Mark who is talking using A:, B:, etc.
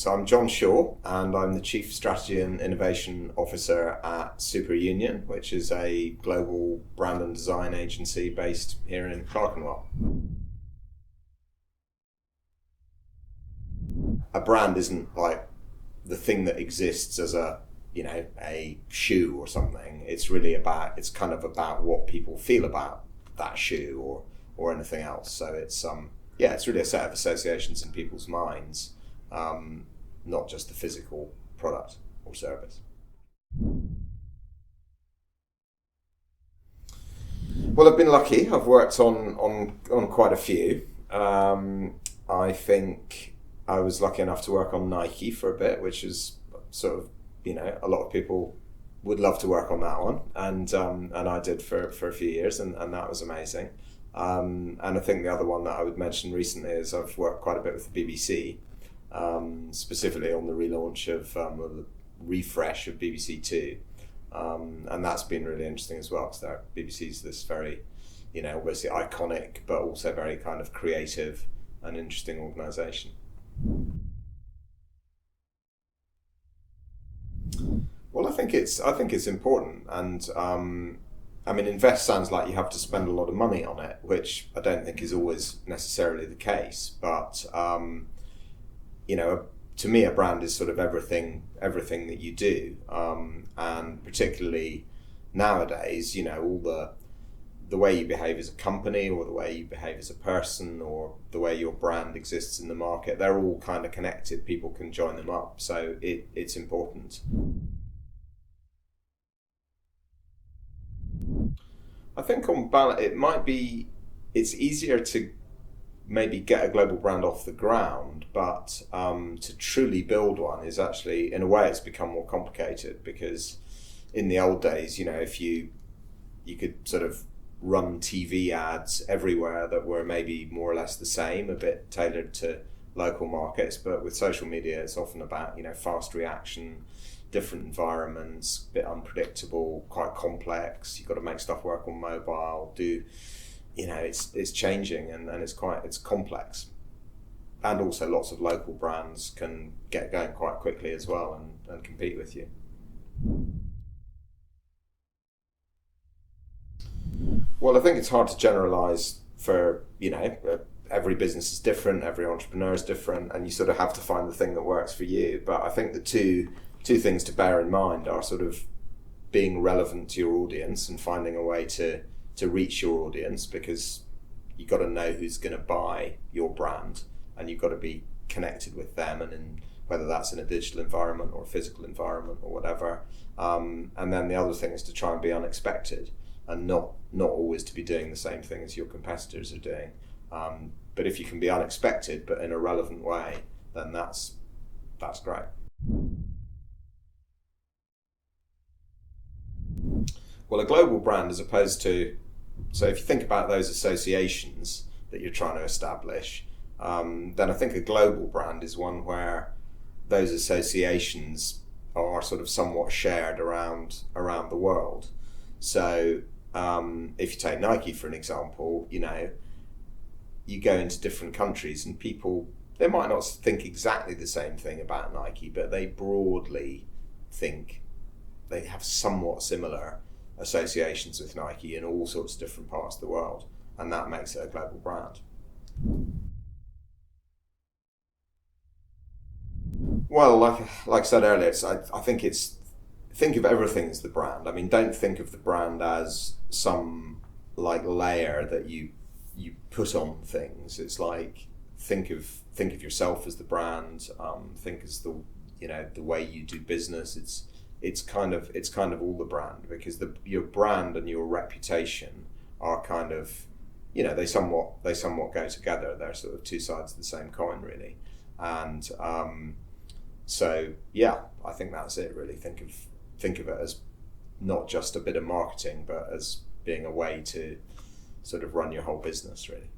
A: So I'm John Shaw, and I'm the Chief Strategy and Innovation Officer at Superunion, which is a global brand and design agency based here in Clerkenwell. A brand isn't like the thing that exists as a shoe or something. It's kind of about what people feel about that shoe or anything else. So it's really a set of associations in people's minds, not just the physical product or service. Well, I've been lucky. I've worked on quite a few. I think I was lucky enough to work on Nike for a bit, which is sort of, a lot of people would love to work on that one, and I did for a few years, and that was amazing. And I think the other one that I would mention recently is I've worked quite a bit with the BBC, specifically on the relaunch of the refresh of BBC Two, and that's been really interesting as well, because BBC's this very, obviously iconic, but also very kind of creative and interesting organisation. Well, I think it's important, and invest sounds like you have to spend a lot of money on it, which I don't think is always necessarily the case. But to me, a brand is sort of everything that you do, and particularly nowadays, all the way you behave as a company, or the way you behave as a person, or the way your brand exists in the market, they're all kind of connected. People can join them up, so it's important. I think on balance, it's easier to maybe get a global brand off the ground, but to truly build one is actually, in a way, it's become more complicated, because in the old days, if you could sort of run TV ads everywhere that were maybe more or less the same, a bit tailored to local markets, but with social media, it's often about, fast reaction, different environments, a bit unpredictable, quite complex. You've got to make stuff work on mobile, it's changing, and it's complex. And also lots of local brands can get going quite quickly as well, and compete with you. Well, I think it's hard to generalize for, every business is different, every entrepreneur is different, and you sort of have to find the thing that works for you. But I think the two things to bear in mind are sort of being relevant to your audience and finding a way to reach your audience, because you've got to know who's going to buy your brand, and you've got to be connected with them, and whether that's in a digital environment or a physical environment or whatever. And then the other thing is to try and be unexpected, and not always to be doing the same thing as your competitors are doing. But if you can be unexpected but in a relevant way, then that's great. Well, a global brand, as opposed to, so if you think about those associations that you're trying to establish, then I think a global brand is one where those associations are sort of somewhat shared around the world. So if you take Nike for an example, you go into different countries, and people, they might not think exactly the same thing about Nike, but they broadly think they have somewhat similar associations with Nike in all sorts of different parts of the world, and that makes it a global brand. Well, like I said earlier, think of everything as the brand. I mean, don't think of the brand as some like layer that you put on things. It's like think of yourself as the brand. Think as the way you do business. It's kind of all the brand, because your brand and your reputation are kind of, they somewhat go together. They're sort of two sides of the same coin, really. And so yeah, I think that's it, really. Think of it as not just a bit of marketing, but as being a way to sort of run your whole business, really.